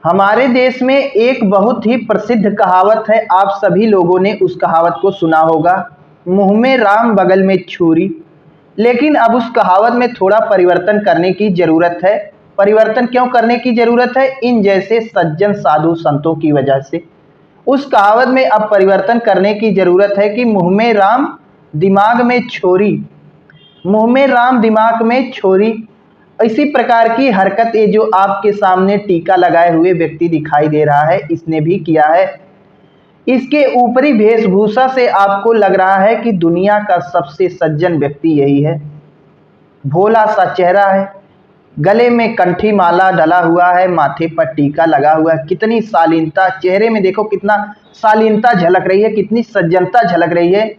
हमारे देश में एक बहुत ही प्रसिद्ध कहावत है। आप सभी लोगों ने उस कहावत को सुना होगा, मुंह में राम बगल में छुरी। लेकिन अब उस कहावत में थोड़ा परिवर्तन करने की ज़रूरत है। परिवर्तन क्यों करने की ज़रूरत है? इन जैसे सज्जन साधु संतों की वजह से। उस कहावत में अब परिवर्तन करने की ज़रूरत है कि मुंह में राम दिमाग में छोरी। मुंह में राम दिमाग में छोरी, इसी प्रकार की हरकत ये जो आपके सामने टीका लगाए हुए व्यक्ति दिखाई दे रहा है, इसने भी किया है। इसके ऊपरी वेशभूषा से आपको लग रहा है कि दुनिया का सबसे सज्जन व्यक्ति यही है। भोला सा चेहरा है, गले में कंठी माला डला हुआ है, माथे पर टीका लगा हुआ है। कितनी शालीनता चेहरे में, देखो कितना शालीनता झलक रही है, कितनी सज्जनता झलक रही है।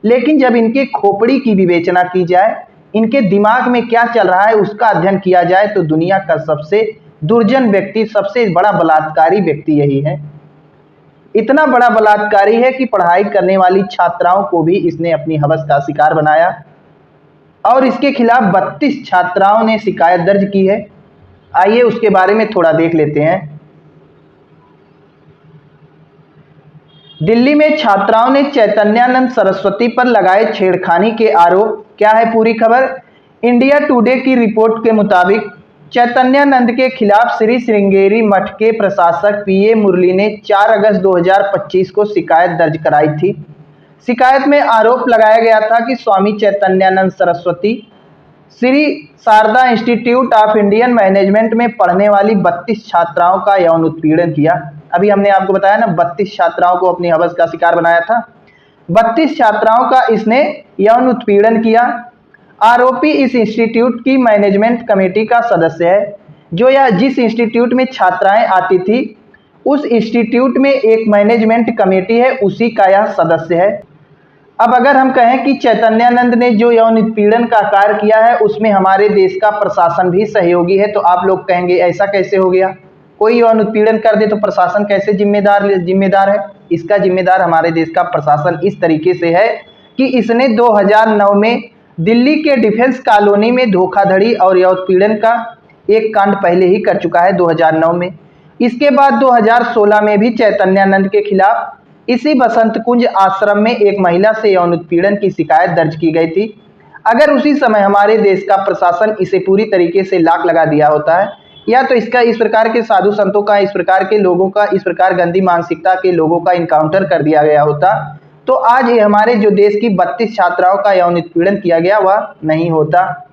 लेकिन जब इनके खोपड़ी की विवेचना की जाए, इनके दिमाग में क्या चल रहा है उसका अध्ययन किया जाए, तो दुनिया का सबसे दुर्जन व्यक्ति, सबसे बड़ा बलात्कारी व्यक्ति यही है। इतना बड़ा बलात्कारी है कि पढ़ाई करने वाली छात्राओं को भी इसने अपनी हवस का शिकार बनाया और इसके खिलाफ 32 छात्राओं ने शिकायत दर्ज की है। आइए उसके बारे में थोड़ा देख लेते हैं। दिल्ली में छात्राओं ने चैतन्यानंद सरस्वती पर लगाए छेड़खानी के आरोप। क्या है पूरी खबर? इंडिया टुडे की रिपोर्ट के मुताबिक चैतन्यानंद के खिलाफ श्री श्रृंगेरी मठ के प्रशासक पीए मुरली ने 4 अगस्त 2025 को शिकायत दर्ज कराई थी। शिकायत में आरोप लगाया गया था कि Swami Chaitanyananda Saraswati Shri Sharda Institute of Indian Management में पढ़ने वाली 32 छात्राओं का यौन उत्पीड़न किया। अभी हमने आपको बताया ना, 32 छात्राओं को अपनी हवस का शिकार बनाया था। 32 छात्राओं का इसने यौन उत्पीड़न किया। आरोपी इस इंस्टीट्यूट की मैनेजमेंट कमेटी का सदस्य है। जो यह जिस इंस्टीट्यूट में छात्राएं आती थी, उस इंस्टीट्यूट में एक मैनेजमेंट कमेटी है, उसी का यह सदस्य है। अब अगर हम कहें कि चैतन्यानंद ने जो यौन उत्पीड़न का कार्य किया है उसमें हमारे देश का प्रशासन भी सहयोगी है, तो आप लोग कहेंगे ऐसा कैसे हो गया? कोई यौन उत्पीड़न कर दे तो प्रशासन कैसे जिम्मेदार है? इसका जिम्मेदार हमारे देश का प्रशासन इस तरीके से है कि इसने 2009 में दिल्ली के डिफेंस कॉलोनी में धोखाधड़ी और यौन उत्पीड़न का एक कांड पहले ही कर चुका है 2009 में। इसके बाद 2016 में भी चैतन्यानंद के खिलाफ इसी बसंत कुंज आश्रम में एक महिला से यौन उत्पीड़न की शिकायत दर्ज की गई थी। अगर उसी समय हमारे देश का प्रशासन इसे पूरी तरीके से लाक लगा दिया होता है, या तो इसका इस प्रकार के साधु संतों का, इस प्रकार के लोगों का, इस प्रकार गंदी मानसिकता के लोगों का इनकाउंटर कर दिया गया होता, तो आज ये हमारे जो देश की 32 छात्राओं का यौन उत्पीड़न किया गया वह नहीं होता।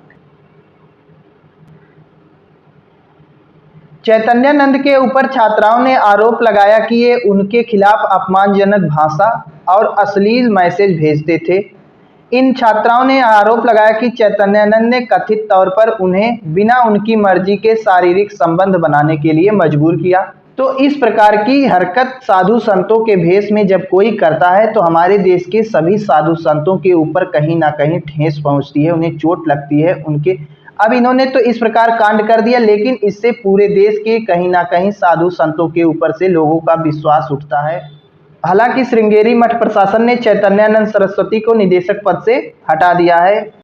चैतन्यानंद के ऊपर छात्राओं ने आरोप लगाया कि ये उनके खिलाफ अपमानजनक भाषा और अश्लील मैसेज भेजते थे। इन छात्राओं ने आरोप लगाया कि चैतन्यानंद ने कथित तौर पर उन्हें बिना उनकी मर्जी के शारीरिक संबंध बनाने के लिए मजबूर किया। तो इस प्रकार की हरकत साधु संतों के भेष में जब कोई करता है तो हमारे देश के सभी साधु संतों के ऊपर कहीं ना कहीं ठेस पहुंचती है, उन्हें चोट लगती है उनके। अब इन्होंने तो इस प्रकार कांड कर दिया, लेकिन इससे पूरे देश के कहीं ना कहीं साधु संतों के ऊपर से लोगों का विश्वास उठता है। हालांकि श्रृंगेरी मठ प्रशासन ने चैतन्यानंद सरस्वती को निदेशक पद से हटा दिया है।